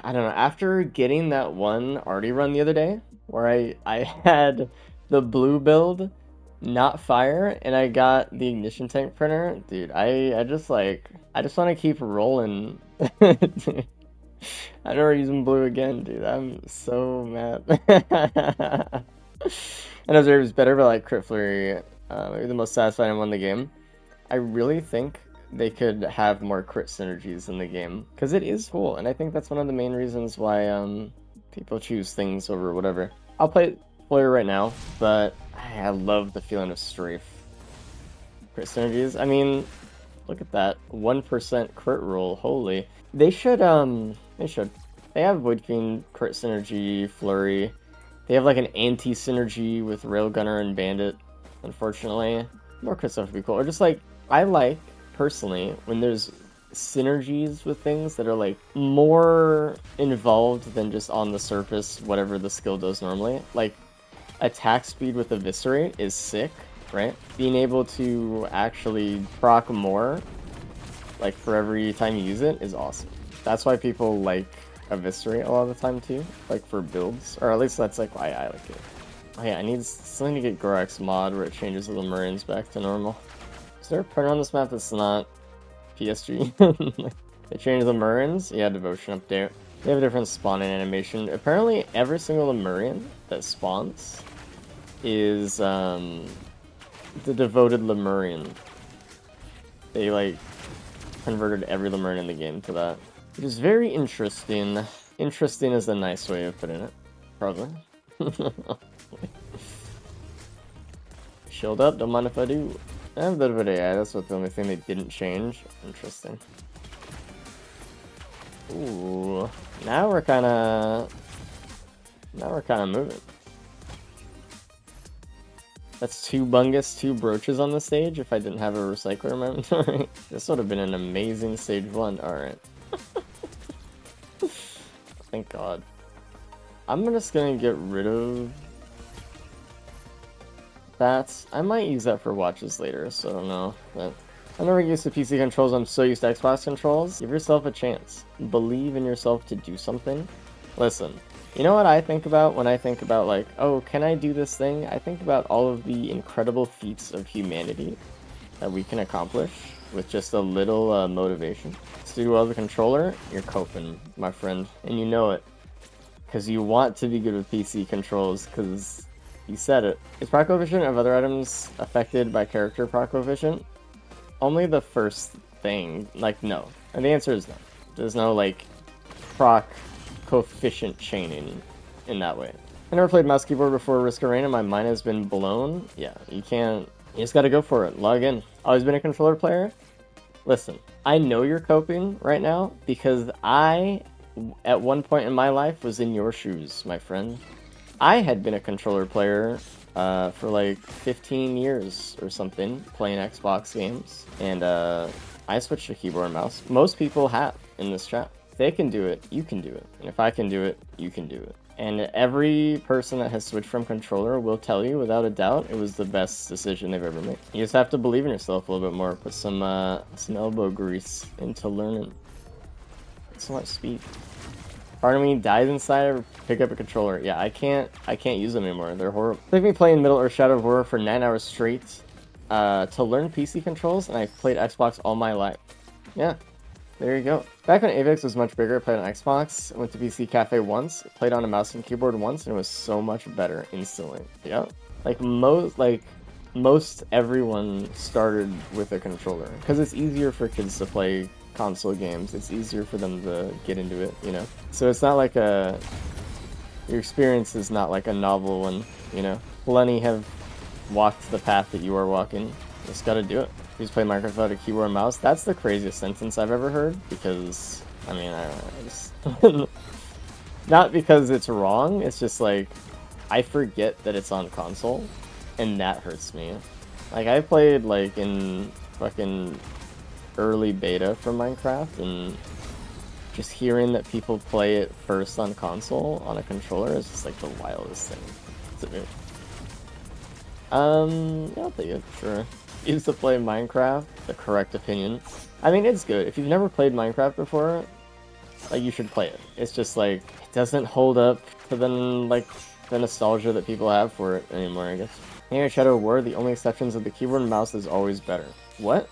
I don't know, after getting that one arty run the other day, where I had the blue build, not fire, and I got the ignition tank printer, dude, I just like, I just want to keep rolling. Dude, I'm never using blue again, dude. I'm so mad. I know Zerg is better, but like crit flurry, maybe the most satisfying one in the game. I really think they could have more crit synergies in the game because it is cool, and I think that's one of the main reasons why people choose things over whatever. I'll play Flare right now, but I love the feeling of strafe. Crit synergies. I mean, look at that 1% crit roll. Holy, they should. They have Void Fiend crit synergy, flurry. They have like an anti synergy with Railgunner and Bandit. Unfortunately, more crit stuff would be cool. Or just like, I like personally when there's synergies with things that are like more involved than just on the surface whatever the skill does normally. Like attack speed with Eviscerate is sick, right? Being able to actually proc more like for every time you use it is awesome. That's why people like Eviscerate a lot of the time too, like for builds, or at least that's like why I like it. Oh yeah, I still need to get Gorax mod where it changes the Lemurians back to normal. Is there a printer on this map that's not PSG? They changed the Lemurians? Yeah, Devotion update. They have a different spawning animation. Apparently, every single Lemurian that spawns is the devoted Lemurian. They like converted every Lemurian in the game to that, which is very interesting. Interesting is a nice way of putting it, probably. Shield up, don't mind if I do. I have a bit of an AI, that's what the only thing they didn't change. Interesting. Ooh, now we're kinda moving. That's two Bungus, two Brooches on the stage if I didn't have a Recycler in my inventory. This would have been an amazing stage 1, alright. Thank God. I'm just gonna get rid of that. I might use that for watches later, so I don't know. But I'm never used to PC controls, I'm so used to Xbox controls. Give yourself a chance. Believe in yourself to do something. Listen, you know what I think about when I think about like, oh, can I do this thing? I think about all of the incredible feats of humanity that we can accomplish with just a little motivation. To do well with the controller, you're coping, my friend, and you know it. Because you want to be good with PC controls, because you said it. Is proc coefficient of other items affected by character proc coefficient? Only the first thing. Like, no. And the answer is no. There's no, like, proc coefficient chaining in that way. I never played mouse keyboard before Risk of Rain and my mind has been blown. Yeah, you can't. You just gotta go for it. Log in. Always been a controller player? Listen, I know you're coping right now because I, at one point in my life, was in your shoes, my friend. I had been a controller player for like 15 years or something, playing Xbox games, and I switched to keyboard and mouse. Most people have in this chat. If they can do it, you can do it. And if I can do it, you can do it. And every person that has switched from controller will tell you, without a doubt, it was the best decision they've ever made. You just have to believe in yourself a little bit more, put some elbow grease into learning. So much speed. Part of me dies inside or pick up a controller. Yeah, I can't use them anymore. They're horrible. I've been playing Middle Earth Shadow of War for 9 hours straight to learn PC controls, and I've played Xbox all my life. Yeah, there you go. Back when AVEX was much bigger, I played on Xbox, went to PC Cafe once, played on a mouse and keyboard once, and it was so much better instantly. Yeah, like most everyone started with a controller because it's easier for kids to play console games. It's easier for them to get into it, you know? So it's not like your experience is not like a novel one, you know? Plenty have walked the path that you are walking. Just gotta do it. You just play Minecraft without a keyboard and mouse. That's the craziest sentence I've ever heard because, I mean, I just... not because it's wrong, it's just like, I forget that it's on console, and that hurts me. Like, I played, like, in fucking early beta for Minecraft, and just hearing that people play it first on console on a controller is just like the wildest thing to me. Yeah, I'll take it, sure. Used to play Minecraft, the correct opinion. I mean, it's good. If you've never played Minecraft before, like, you should play it. It's just like, it doesn't hold up to the, like, the nostalgia that people have for it anymore, I guess. Here, Shadow War, the only exceptions of the keyboard and mouse is always better. What?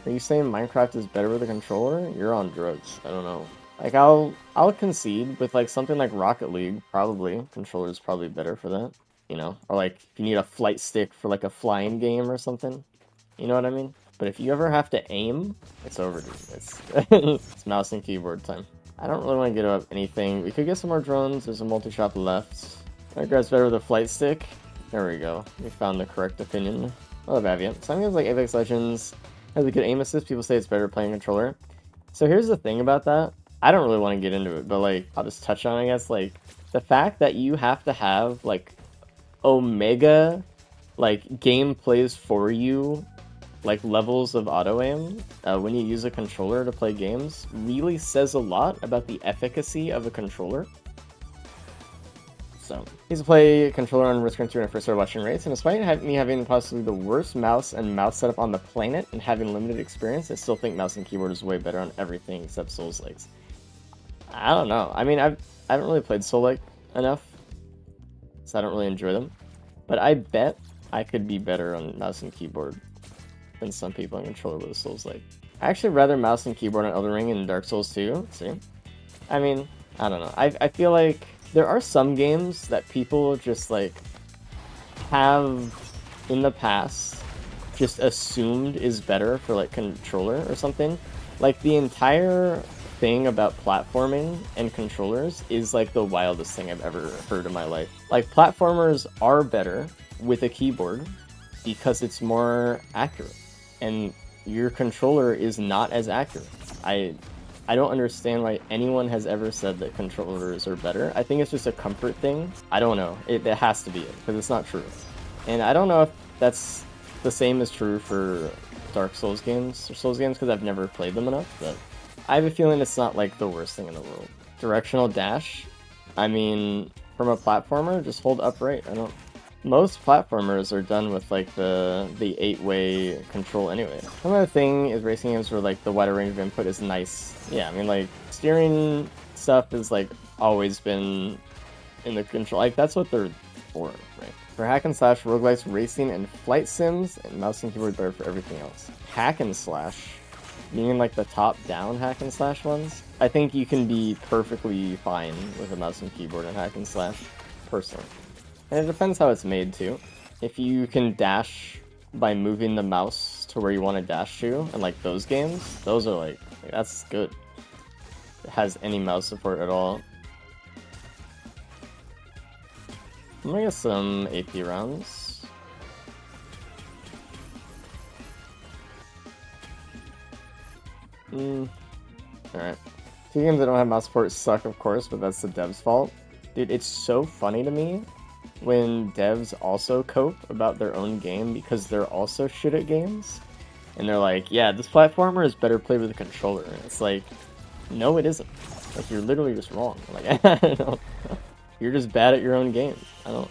Are you saying Minecraft is better with a controller? You're on drugs. I don't know. Like, I'll concede with, like, something like Rocket League, probably. Controller's probably better for that, you know? Or, like, if you need a flight stick for, like, a flying game or something. You know what I mean? But if you ever have to aim, it's over, dude. It's, it's mouse and keyboard time. I don't really want to get up anything. We could get some more drones. There's a multi-shop left. Minecraft's better with a flight stick. There we go. We found the correct opinion. Not bad yet. Some games like Apex Legends has a good aim assist. People say it's better playing controller. So here's the thing about that. I don't really want to get into it, but like, I'll just touch on, I guess, like, the fact that you have to have, like, Omega, like, game plays for you, like, levels of auto-aim when you use a controller to play games really says a lot about the efficacy of a controller. So, I used to play controller on Risk 2 when I first started watching rates, and despite me having possibly the worst mouse and mouse setup on the planet and having limited experience, I still think mouse and keyboard is way better on everything except Souls-likes. I don't know. I mean, I haven't really played Soul-like enough, so I don't really enjoy them. But I bet I could be better on mouse and keyboard than some people on controller with Souls-like. I actually rather mouse and keyboard on Elden Ring and Dark Souls 2. See? I mean, I don't know. I feel like there are some games that people just, like, have in the past just assumed is better for, like, controller or something. Like, the entire thing about platforming and controllers is, like, the wildest thing I've ever heard in my life. Like, platformers are better with a keyboard because it's more accurate, and your controller is not as accurate. I don't understand why anyone has ever said that controllers are better. I think it's just a comfort thing. I don't know. It has to be it, because it's not true. And I don't know if that's the same is true for Dark Souls games, or Souls games, because I've never played them enough, but I have a feeling it's not, like, the worst thing in the world. Directional dash? I mean, from a platformer, just hold upright. Most platformers are done with, like, the 8-way control anyway. Another thing is racing games where, like, the wider range of input is nice. Yeah, I mean, like, steering stuff has, like, always been in the control. Like, that's what they're for, right? For hack and slash, roguelikes, racing, and flight sims, and mouse and keyboard better for everything else. Hack and slash, meaning, like, the top-down hack and slash ones, I think you can be perfectly fine with a mouse and keyboard and hack and slash, personally. And it depends how it's made, too. If you can dash by moving the mouse to where you want to dash to, and, like, those games, those are, like, that's good. It has any mouse support at all. I'm gonna get some AP rounds. Alright. Two games that don't have mouse support suck, of course, but that's the devs' fault. Dude, it's so funny to me when devs also cope about their own game because they're also shit at games. And they're like, yeah, this platformer is better played with a controller. And it's like, no, it isn't. Like, you're literally just wrong. Like, I don't know. You're just bad at your own game. I don't.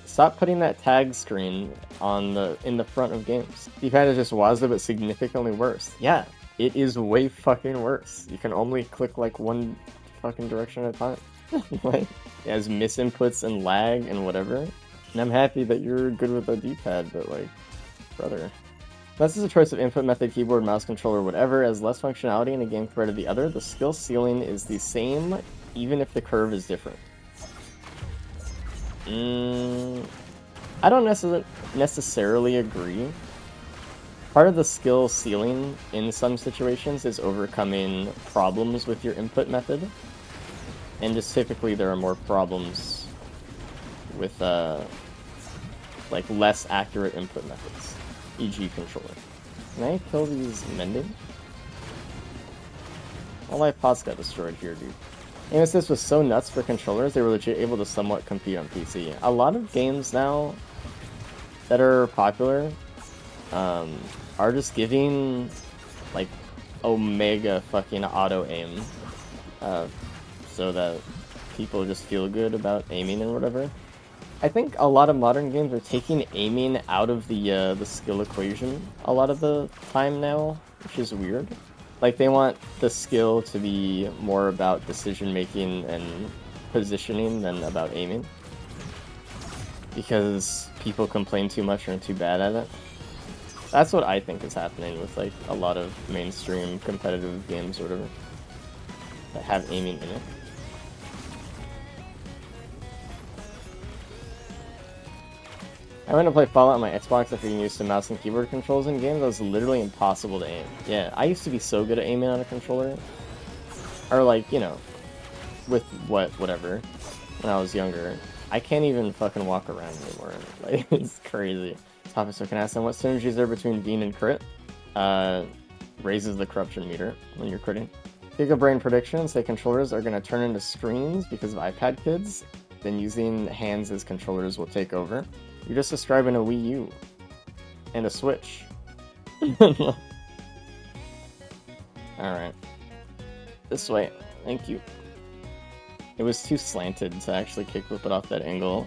Stop putting that tag screen on in the front of games. You kind of just Wazda, but significantly worse. Yeah, it is way fucking worse. You can only click, like, one fucking direction at a time. Like, it has misinputs and lag and whatever. And I'm happy that you're good with the D-pad, but, like, brother. Unless it's a choice of input method, keyboard, mouse, controller, whatever, as less functionality in a game compared to the other, the skill ceiling is the same, even if the curve is different. I don't necessarily agree. Part of the skill ceiling in some situations is overcoming problems with your input method. And just typically there are more problems with, like, less accurate input methods, e.g. controller. Can I kill these mending? All my pots got destroyed here, dude. Aim assist was so nuts for controllers, they were legit able to somewhat compete on PC. A lot of games now that are popular are just giving, like, Omega fucking auto-aim. So that people just feel good about aiming and whatever. I think a lot of modern games are taking aiming out of the skill equation a lot of the time now, which is weird. Like, they want the skill to be more about decision making and positioning than about aiming. Because people complain too much and are too bad at it. That's what I think is happening with like a lot of mainstream competitive games or whatever that have aiming in it. I went to play Fallout on my Xbox after getting used to mouse and keyboard controls in games. That was literally impossible to aim. Yeah, I used to be so good at aiming on a controller. Or like, you know, with whatever, when I was younger. I can't even fucking walk around anymore. Like, it's crazy. Topic, so can I ask them what synergy is there between Bean and crit? Raises the corruption meter when you're critting. Giga Brain prediction, say controllers are going to turn into screens because of iPad kids, then using hands as controllers will take over. You're just describing a Wii U and a Switch. Alright. This way. Thank you. It was too slanted to actually kickflip it off that angle.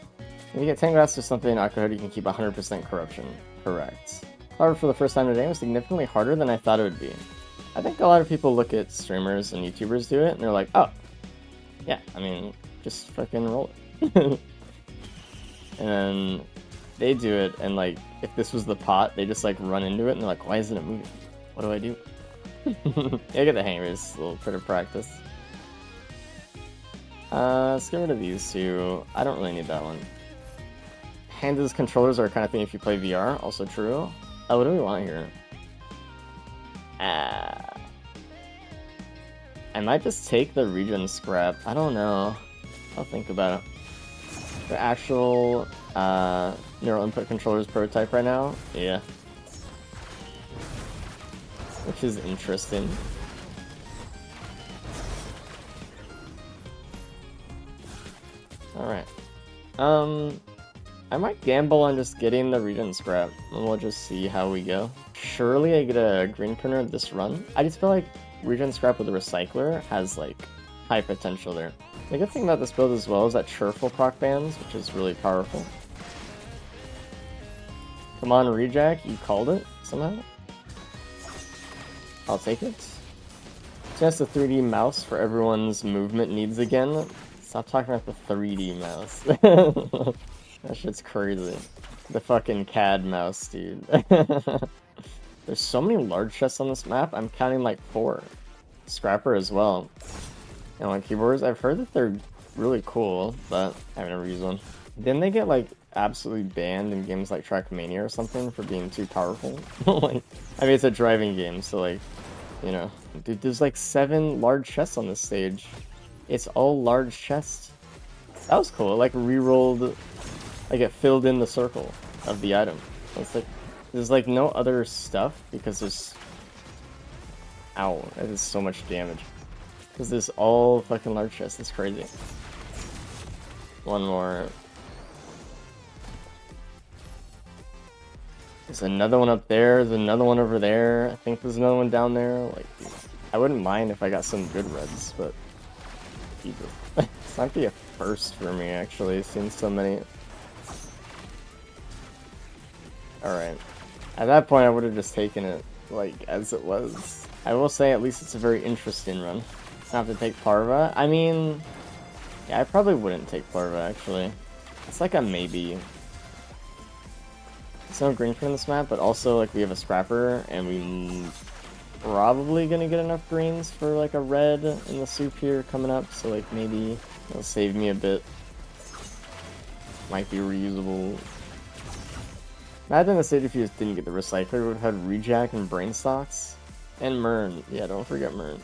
If you get 10 glass or something in Aquahood, you can keep 100% corruption. Correct. However, for the first time today, it was significantly harder than I thought it would be. I think a lot of people look at streamers and YouTubers do it, and they're like, oh, yeah, I mean, just fucking roll it. And then they do it, and like, if this was the pot, they just like run into it, and they're like, why isn't it moving? What do I do? Yeah, I get the hang of it, it's a little bit of practice. Let's get rid of these two. I don't really need that one. Handless controllers are a kind of thing if you play VR, also true. Oh, what do we want here? I might just take the regen scrap. I don't know. I'll think about it. The actual neural input controllers prototype right now? Yeah. Which is interesting. Alright. I might gamble on just getting the regen scrap, and we'll just see how we go. Surely I get a green printer this run. I just feel like regen scrap with a recycler has like high potential there. The good thing about this build as well is that cheerful proc bans, which is really powerful. Come on, Rejack, you called it somehow. I'll take it. Just a 3D mouse for everyone's movement needs again. Stop talking about the 3D mouse. That shit's crazy. The fucking CAD mouse, dude. There's so many large chests on this map, I'm counting like 4. Scrapper as well. And like keyboards, I've heard that they're really cool, but I've never used one. Didn't they get like absolutely banned in games like Trackmania or something for being too powerful? Like, I mean, it's a driving game, so like, you know. Dude, there's like 7 large chests on this stage. It's all large chests. That was cool. It like re-rolled, like it filled in the circle of the item. It's like, there's like no other stuff because there's, ow, that is so much damage. Because there's all fucking large chests. It's crazy. One more. There's another one up there. There's another one over there. I think there's another one down there. Like, I wouldn't mind if I got some good reds, but Jesus. This might be a first for me, actually, seeing so many. Alright. At that point, I would have just taken it, like, as it was. I will say, at least it's a very interesting run. I have to take Parva. I mean, yeah, I probably wouldn't take Parva, actually. It's like a maybe. There's no green for this map, but also, like, we have a scrapper, and we probably gonna get enough greens for, like, a red in the soup here coming up, so, like, maybe it'll save me a bit. Might be reusable. Imagine the stage if you just didn't get the recycler, we would have had Rejack and Brain Stocks. And Mern. Yeah, don't forget Mern.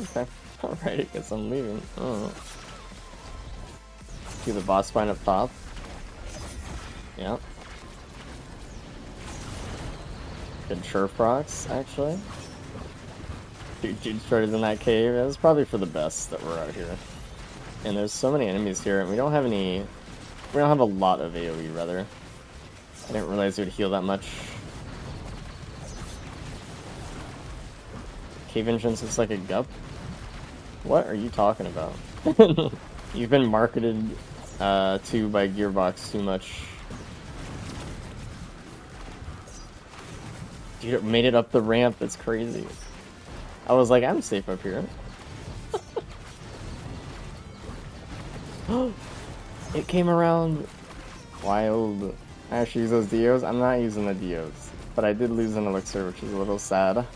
Okay. Alright, I guess I'm leaving. Oh. See the boss spine up top. Yeah. Good chirp procs, actually. Dude started in that cave. It was probably for the best that we're out here. And there's so many enemies here, and we don't have any... We don't have a lot of AoE, rather. I didn't realize it would heal that much. Cave entrance looks like a gup. What are you talking about? You've been marketed to by Gearbox too much. Dude, it made it up the ramp. That's crazy. I was like, I'm safe up here. It came around. Wild. I actually use those Dios. I'm not using the Dios. But I did lose an elixir, which is a little sad.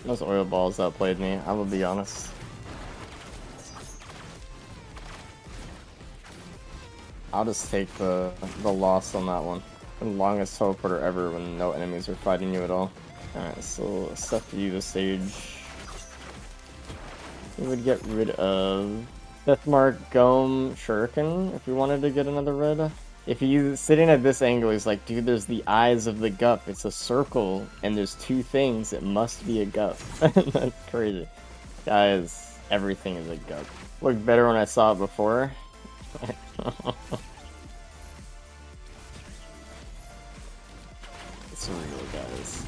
Those oil balls outplayed me, I will be honest. I'll just take the loss on that one. The longest teleporter ever when no enemies are fighting you at all. Alright, so stuff to you to stage. We would get rid of Deathmark, Gome, Shuriken if we wanted to get another red. If he's sitting at this angle, he's like, dude, there's the eyes of the gup. It's a circle, and there's two things. It must be a gup. That's crazy. Guys, everything is a gup. Looked better when I saw it before. It's real, guys.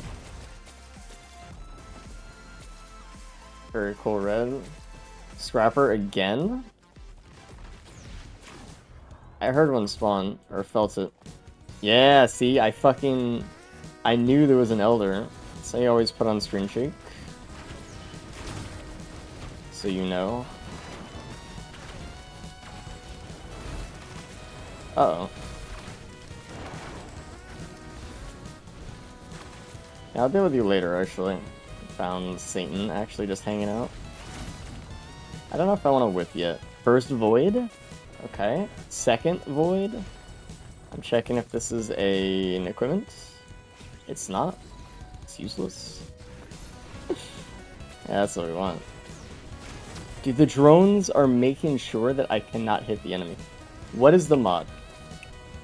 Very cool red. Scrapper again? I heard one spawn, or felt it. Yeah, see, I knew there was an Elder. So you always put on Screen Shake. So you know. Uh-oh. Yeah, I'll deal with you later, actually. Found Satan actually just hanging out. I don't know if I want to whip yet. First Void? Okay. Second Void? I'm checking if this is an equipment. It's not. It's useless. Yeah, that's what we want. Dude, the drones are making sure that I cannot hit the enemy. What is the mod?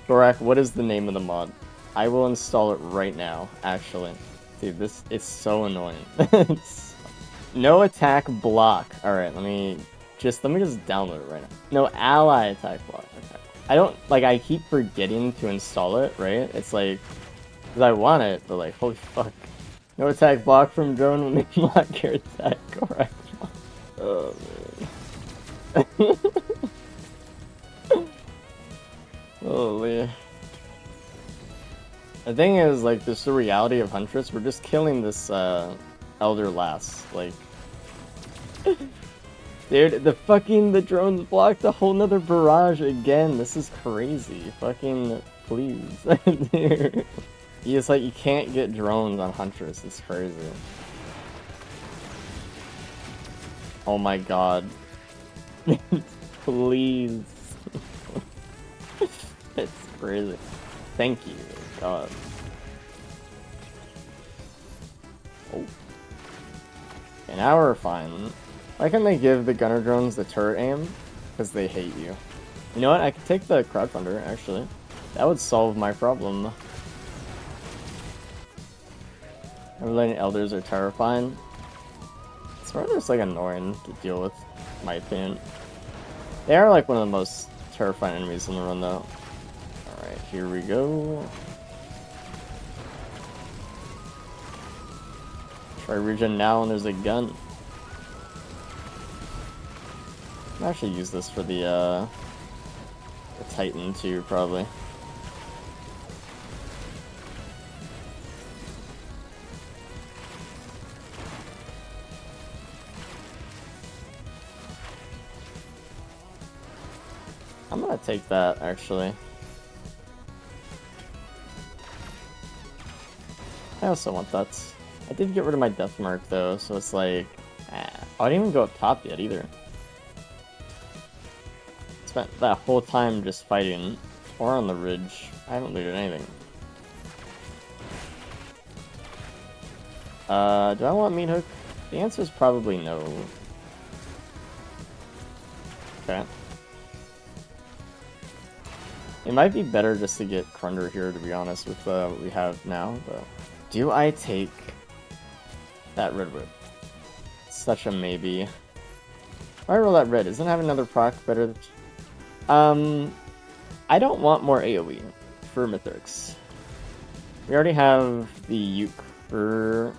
Thorak, what is the name of the mod? I will install it right now, actually. Dude, this is so annoying. No attack block. Alright, let me just download it right now. No ally attack block. Okay. I don't, like, I keep forgetting to install it, right? It's like, because I want it, but like, holy fuck. No attack block from drone when they block your attack. Correct. Oh, man. Holy. The thing is, like, this is the reality of Huntress. We're just killing this, Elder last. Like, dude, the drones blocked a whole nother barrage again. This is crazy. Fucking please. Dude. It's like, you can't get drones on Huntress. It's crazy. Oh my god. Please. It's crazy. Thank you. God. Oh. Okay, now we're fine. Why can't they give the gunner drones the turret aim? Because they hate you. You know what? I could take the crowdfunder, actually. That would solve my problem. Everything elders are terrifying. It's rather just like annoying to deal with, in my opinion. They are like one of the most terrifying enemies in the run, though. Alright, here we go. Try regen now and there's a gun. I'll actually use this for the Titan too, probably. I'm gonna take that, actually. I also want that. I did get rid of my death mark, though, so it's like... I didn't even go up top yet, either. Spent that whole time just fighting, or on the ridge. I haven't looted anything. Do I want meat hook? The answer is probably no. Okay. It might be better just to get Krunder here, to be honest, with what we have now, but... Do I take that red whip? Such a maybe. Why roll that red? Doesn't it have another proc better than... I don't want more AoE for Mithrix. We already have the Uke for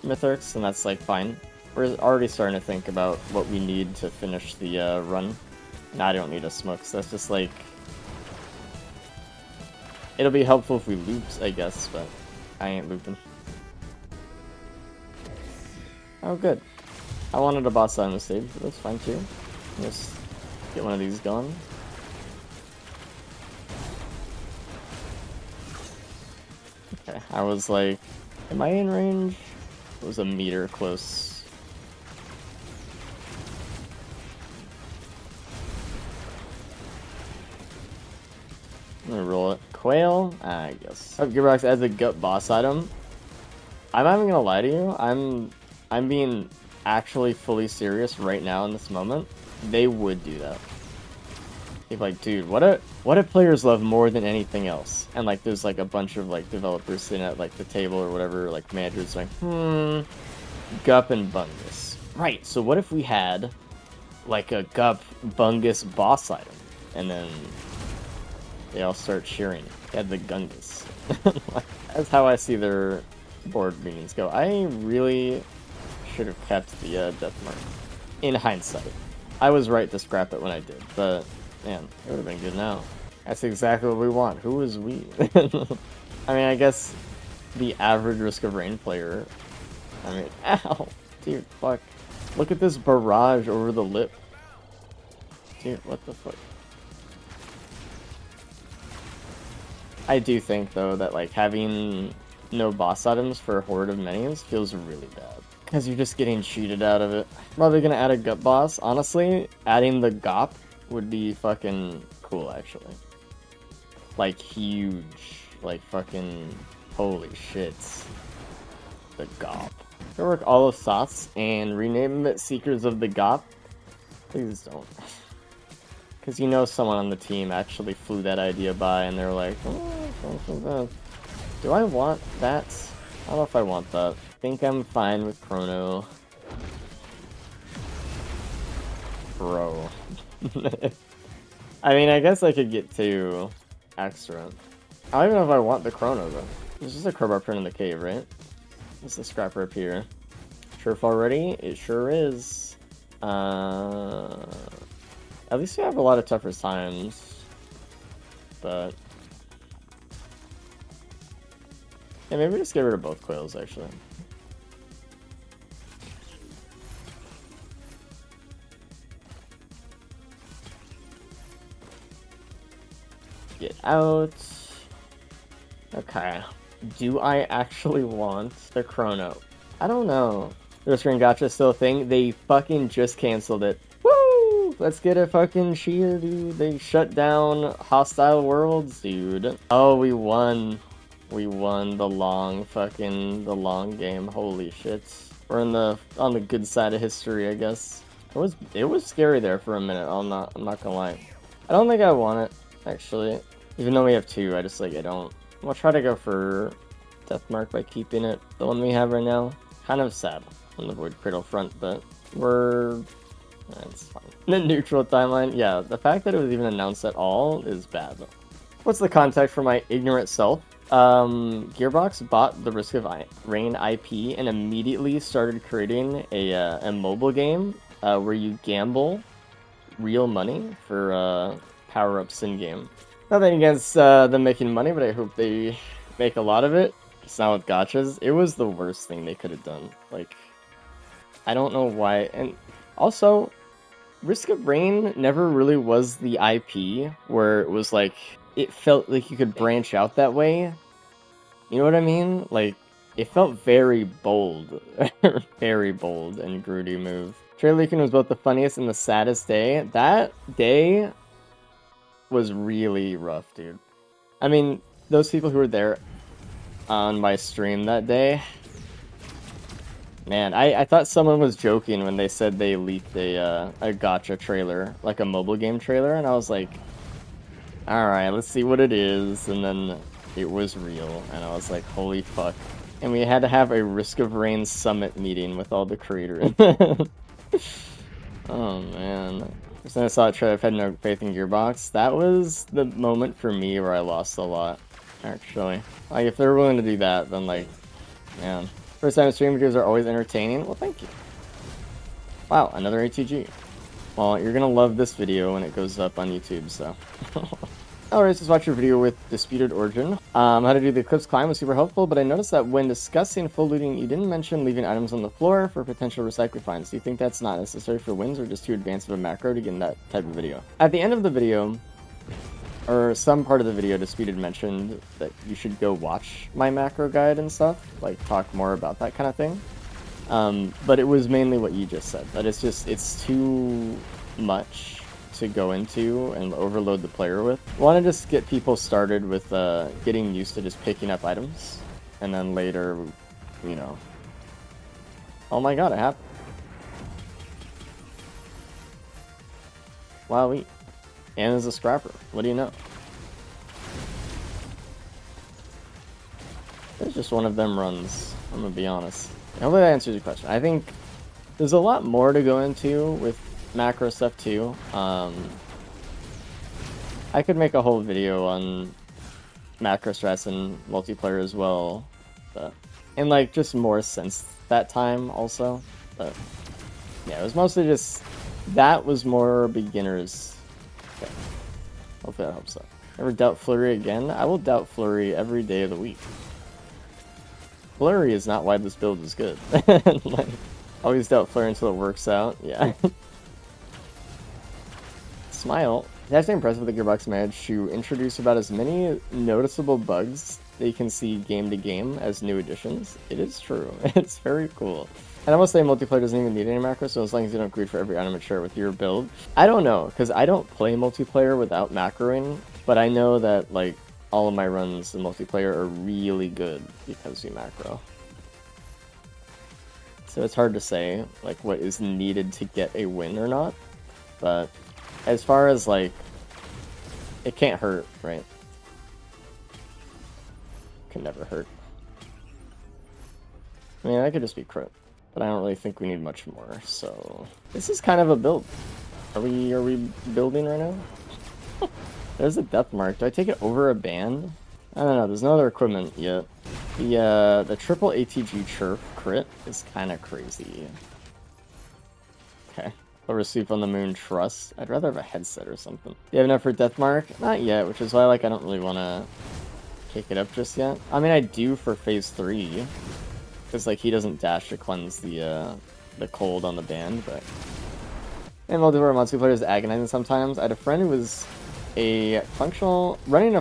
Mithrix, and that's, like, fine. We're already starting to think about what we need to finish the run. Nah, I don't need a smoke, so that's just, like... It'll be helpful if we looped, I guess, but I ain't looping. Oh, good. I wanted a boss on the stage, but that's fine too. Just get one of these going. Okay, I was like, am I in range? It was a meter close. I'm gonna roll it. Quail? I guess. Oh, Gearbox adds a gut boss item. I'm not even gonna lie to you. I'm being actually fully serious right now in this moment. They would do that. They'd be like, dude, what do players love more than anything else? And like, there's like a bunch of like developers sitting at like the table or whatever, like managers like, Gup and Bungus. Right. So what if we had like a Gup Bungus boss item, and then they all start cheering at the Gungus. That's how I see their board meetings go. I really should have kept the death mark. In hindsight, I was right to scrap it when I did, but man, it would have been good now. That's exactly what we want. Who is we? I mean, I guess the average Risk of Rain player. I mean, ow, dude, fuck! Look at this barrage over the lip, dude. What the fuck? I do think, though, that, like, having no boss items for a horde of minions feels really bad. Because you're just getting cheated out of it. Probably gonna add a gut boss. Honestly, adding the Gop would be fucking cool, actually. Like, huge. Like, fucking... holy shit. The Gop. Go work all of Sots and rename it Seekers of the Gop. Please don't. Because you know someone on the team actually flew that idea by and they're like, oh, do I want that? I don't know if I want that. I think I'm fine with Chrono. Bro. I mean, I guess I could get 2 extra. I don't even know if I want the Chrono, though. There's just a crowbar print in the cave, right? There's a scrapper up here. Turf already? It sure is. At least we have a lot of tougher times, but yeah, maybe just get rid of both quails, actually. Get out. Okay. Do I actually want the Chrono? I don't know. The screen gotcha is still a thing. They fucking just canceled it. Woo! Let's get a fucking cheer, dude. They shut down Hostile Worlds, dude. Oh, we won. We won the long game. Holy shit. We're on the good side of history, I guess. It was scary there for a minute. I'm not gonna lie. I don't think I want it, actually. Even though we have 2, I just like I don't. I'll try to go for Deathmark by keeping it. The one we have right now. Kind of sad on the Void Cradle front, but it's fine. The neutral timeline, yeah, the fact that it was even announced at all is bad. What's the context for my ignorant self? Gearbox bought the Risk of Rain IP and immediately started creating a mobile game where you gamble real money for power-ups in-game. Nothing against them making money, but I hope they make a lot of it. Just not with gachas. It was the worst thing they could have done. Like, I don't know why. And also, Risk of Rain never really was the IP where it was like, it felt like you could branch out that way. You know what I mean? Like, it felt very bold. Very bold and broody move. Trey Leakin was both the funniest and the saddest day. That day was really rough, dude. I mean, those people who were there on my stream that day, man, I thought someone was joking when they said they leaked a gacha trailer, like a mobile game trailer, and I was like, alright, let's see what it is, and then it was real, and I was like, holy fuck. And we had to have a Risk of Rain summit meeting with all the creators. Oh man. When I saw it trailer, I've had no faith in Gearbox. That was the moment for me where I lost a lot, actually. Like, if they're willing to do that, then like, man. First time stream videos are always entertaining. Well, thank you. Wow, another ATG. Well, you're gonna love this video when it goes up on YouTube, so. Alright, just watch your video with Disputed Origin. How to do the Eclipse Climb was super helpful, but I noticed that when discussing full looting, you didn't mention leaving items on the floor for potential recycling finds. Do you think that's not necessary for wins or just too advanced of a macro to get in that type of video? At the end of the video, or some part of the video, Disputed mentioned that you should go watch my macro guide and stuff, like talk more about that kind of thing. But it was mainly what you just said, that it's too much to go into and overload the player with. I want to just get people started with getting used to just picking up items, and then later, you know. Oh my god, it happened. Wowee. Anna's a scrapper. What do you know? It's just one of them runs, I'm gonna be honest. Hopefully that answers your question. I think there's a lot more to go into with macro stuff too. I could make a whole video on macro strats and multiplayer as well, but and like just more since that time also. But yeah, it was mostly just that was more beginners. Okay. Hopefully that helps out. Ever doubt Flurry again? I will doubt Flurry every day of the week. Flurry is not why this build is good. Like, always doubt Flurry until it works out. Yeah. Smile. It's actually impressive that Gearbox managed to introduce about as many noticeable bugs that you can see game to game as new additions. It is true. It's very cool. And I will say multiplayer doesn't even need any macros, so as long as you don't greed for every item and share with your build. I don't know, because I don't play multiplayer without macroing, but I know that like all of my runs in multiplayer are really good because we macro. So it's hard to say like what is needed to get a win or not, but as far as like, it can't hurt, right? Can never hurt. I mean, I could just be crit, but I don't really think we need much more. So this is kind of a build. Are we building right now? There's a death mark. Do I take it over a band? I don't know. There's no other equipment yet. The triple ATG chirp crit is kind of crazy. Okay. Oversweep on the moon trust. I'd rather have a headset or something. Do you have enough for death mark? Not yet, which is why like I don't really want to pick it up just yet. I mean, I do for phase 3, because like he doesn't dash to cleanse the cold on the band, but and multiplayer is agonizing sometimes. I had a friend who was running a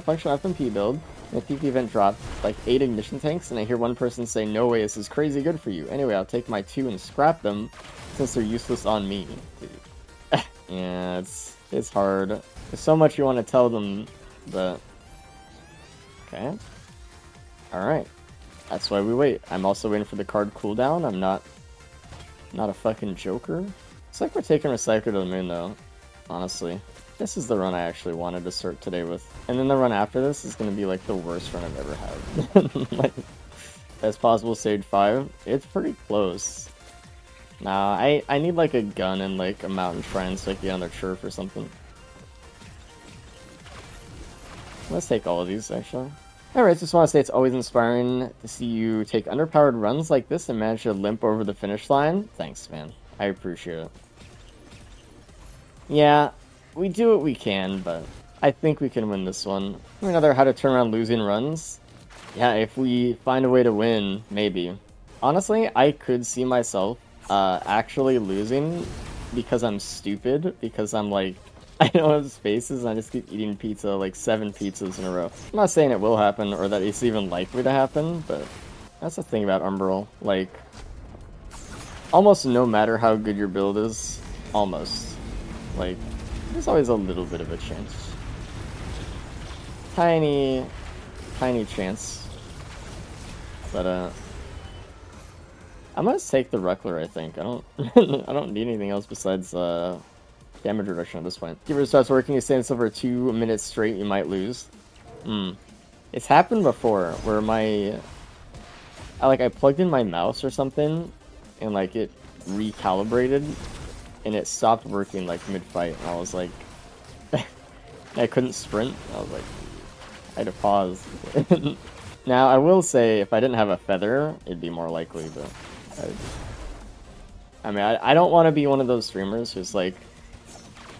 functional FMP build, and a PvP event dropped like 8 ignition tanks, and I hear one person say, "No way, this is crazy good for you." Anyway, I'll take my 2 and scrap them since they're useless on me. Dude. Yeah, it's hard. There's so much you want to tell them, but okay. Alright. That's why we wait. I'm also waiting for the card cooldown. I'm not a fucking joker. It's like we're taking Recycler to the moon though, honestly. This is the run I actually wanted to start today with. And then the run after this is going to be like the worst run I've ever had. Like, best possible stage 5. It's pretty close. Nah, I need like a gun and like a mountain shrine so I can get on their chirp or something. Let's take all of these actually. Alright, just want to say it's always inspiring to see you take underpowered runs like this and manage to limp over the finish line. Thanks, man. I appreciate it. Yeah, we do what we can, but I think we can win this one. Another how to turn around losing runs. Yeah, if we find a way to win, maybe. Honestly, I could see myself actually losing because I'm stupid, because I'm like, I don't have spaces and I just keep eating pizza, like 7 pizzas in a row. I'm not saying it will happen or that it's even likely to happen, but that's the thing about Umbral. Like, almost no matter how good your build is, almost, like, there's always a little bit of a chance. Tiny chance. But, I'm gonna take the Ruckler, I think. I don't need anything else besides, damage reduction at this point. If it starts working, you stay in for 2 minutes straight, you might lose. It's happened before, where I plugged in my mouse or something, and like it recalibrated, and it stopped working like mid-fight, and I was like, I couldn't sprint. I was like, I had to pause. Now, I will say, if I didn't have a feather, it'd be more likely, but I mean, I don't want to be one of those streamers who's like,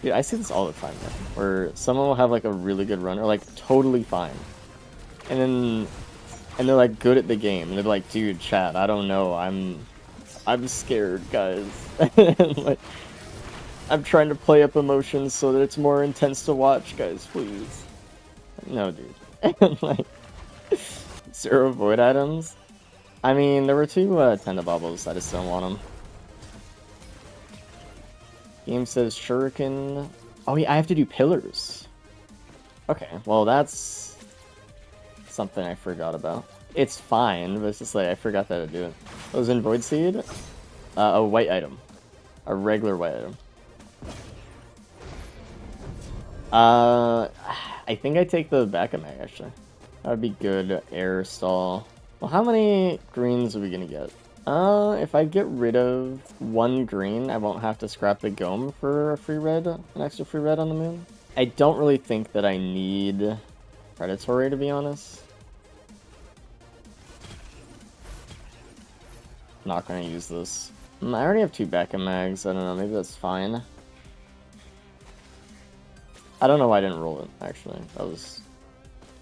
Dude, I see this all the time, man, where someone will have like a really good run or like totally fine, and they're like good at the game, and they're like, dude, chat, I don't know, I'm scared, guys. Like, I'm trying to play up emotions so that it's more intense to watch, guys, please. No, dude. Like, 0 void items. I mean, there were 2 Tenda Bobbles, I just don't want them. Game says Shuriken. Oh yeah, I have to do pillars. Okay, well that's something I forgot about. It's fine, but it's just like I forgot that to do it. Those in Void Seed, a white item, a regular white item. I think I take the backup mag actually. That would be good. Air stall. Well, how many greens are we gonna get? If I get rid of 1 green, I won't have to scrap the Gome for a free red, an extra free red on the moon. I don't really think that I need Predatory, to be honest. Not gonna use this. I already have 2 backup mags, I don't know, maybe that's fine. I don't know why I didn't roll it, actually. I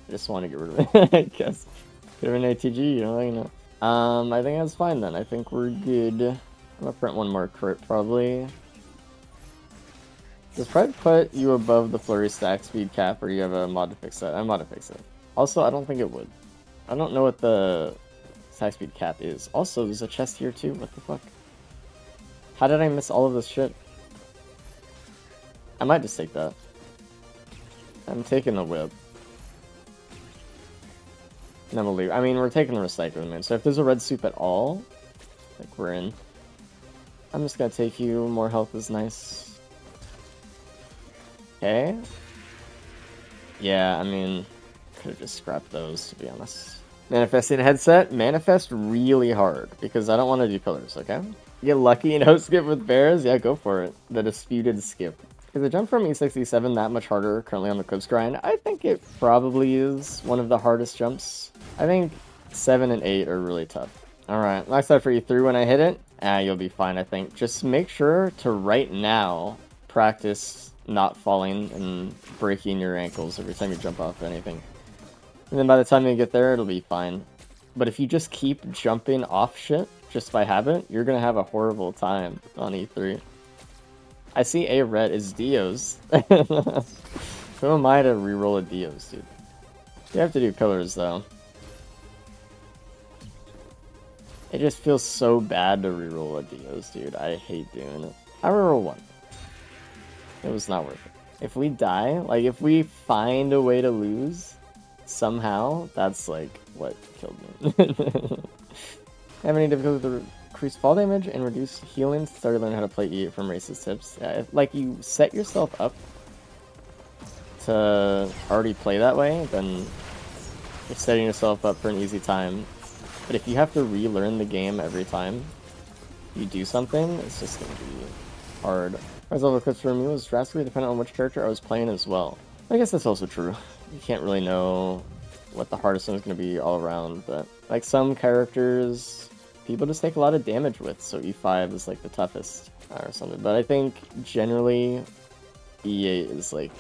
just want to get rid of it, I guess. Get rid of an ATG, you know. I think that's fine then. I think we're good. I'm gonna print 1 more crit, probably. Does Pride put you above the flurry stack speed cap, or do you have a mod to fix that? I mod to fix it. Also, I don't think it would. I don't know what the stack speed cap is. Also, there's a chest here too. What the fuck? How did I miss all of this shit? I might just take that. I'm taking the whip. And then we'll leave. I mean, we're taking the recycling, man. So if there's a red soup at all, like, we're in. I'm just gonna take you. More health is nice. Okay. Yeah, I mean, could have just scrapped those, to be honest. Manifesting headset. Manifest really hard, because I don't want to do pillars, okay? Get lucky and host skip with bears? Yeah, go for it. The disputed skip. Is the jump from E67 that much harder currently on the Clips grind? I think it probably is one of the hardest jumps. I think 7 and 8 are really tough. Alright, last time for E3 when I hit it. You'll be fine, I think. Just make sure to right now practice not falling and breaking your ankles every time you jump off anything. And then by the time you get there, it'll be fine. But if you just keep jumping off shit just by habit, you're gonna have a horrible time on E3. I see a red is Dio's. Who am I to reroll a Dio's, dude? You have to do pillars, though. It just feels so bad to reroll a Dio's, dude. I hate doing it. I reroll 1. It was not worth it. If we die, like, if we find a way to lose, somehow, that's, like, what killed me. Have any difficulty with the increase fall damage and reduce healing? Started learning how to play E8 from racist tips. Yeah, if, like, you set yourself up to already play that way, then you're setting yourself up for an easy time. But if you have to relearn the game every time you do something, it's just going to be hard. As all the clips for me was drastically dependent on which character I was playing as well. I guess that's also true. You can't really know what the hardest one is going to be all around, but like some characters, people just take a lot of damage with, so E5 is like the toughest or something. But I think generally E8 is like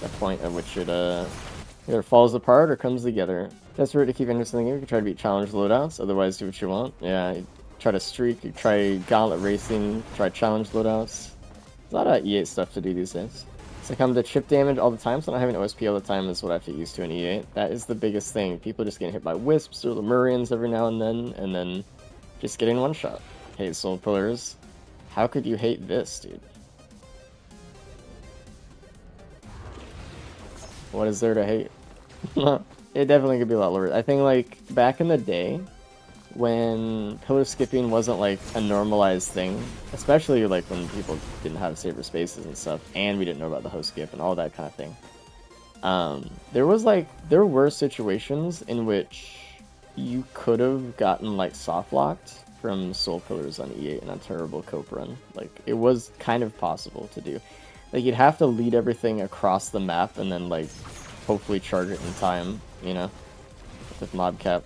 the point at which it either falls apart or comes together. That's right to keep interested in the game. You can try to beat challenge loadouts, otherwise do what you want. Yeah, you try to streak, you try gauntlet racing, try challenge loadouts. There's a lot of E8 stuff to do these days. Succumb to chip damage all the time, so not having OSP all the time is what I have to get used to in E8. That is the biggest thing. People just getting hit by Wisps or Lemurians every now and then just getting one shot. Hate Soul Pillars. How could you hate this, dude? What is there to hate? It definitely could be a lot lower. I think, like, back in the day, when pillar skipping wasn't, like, a normalized thing, especially, like, when people didn't have saber spaces and stuff, and we didn't know about the host skip and all that kind of thing, there were situations in which you could have gotten, like, soft-locked from soul pillars on E8 in a terrible cope run. Like, it was kind of possible to do. Like, you'd have to lead everything across the map and then, like, hopefully charge it in time, you know, with mob cap.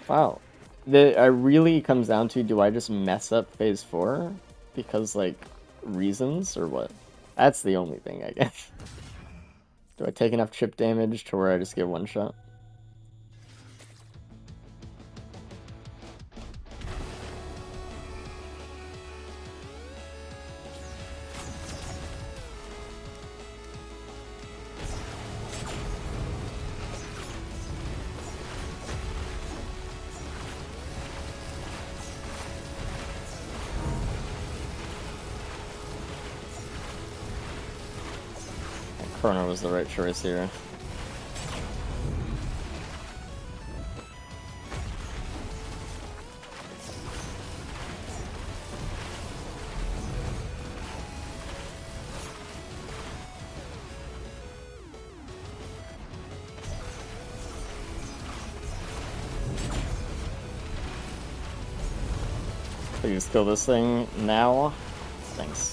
Wow. It really comes down to, do I just mess up phase 4? because, like, reasons or what? That's the only thing, I guess. Do I take enough chip damage to where I just get one shot? Chrono was the right choice here. Please kill this thing now. Thanks.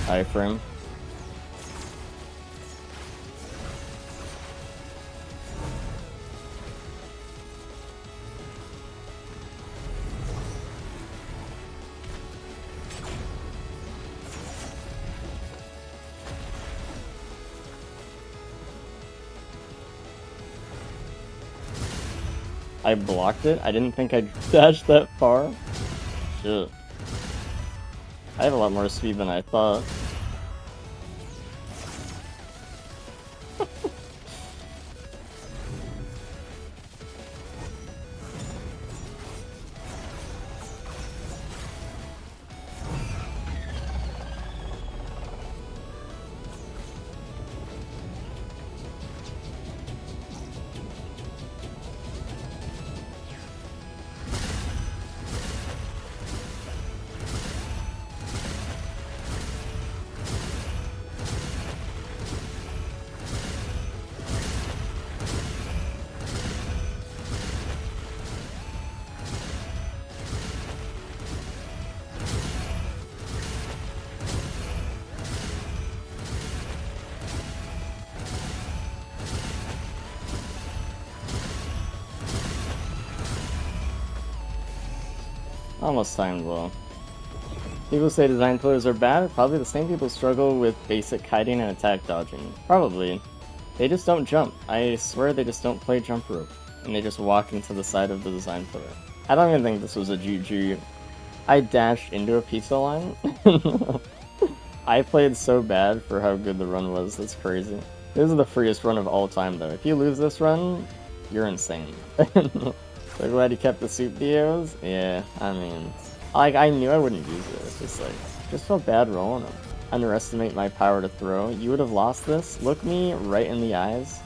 Iframe. I blocked it? I didn't think I'd dash that far. Shit. I have a lot more speed than I thought. Almost timed well. People say design players are bad. Probably the same people struggle with basic kiting and attack dodging. Probably. They just don't jump. I swear they just don't play jump rope. And they just walk into the side of the design player. I don't even think this was a GG. I dashed into a pizza line. I played so bad for how good the run was. That's crazy. This is the freest run of all time though. If you lose this run, you're insane. So glad you kept the soup deos. Yeah, I mean, like, I knew I wouldn't use it. It's just like, just felt bad rolling them. Underestimate my power to throw. You would have lost this. Look me right in the eyes.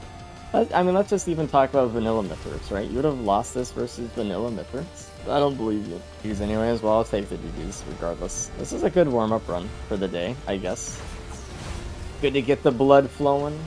I mean, let's just even talk about vanilla mithrix, right? You would have lost this versus vanilla mithrix. I don't believe you. GGs anyways, well, I'll take the GGs regardless. This is a good warm-up run for the day, I guess. Good to get the blood flowing.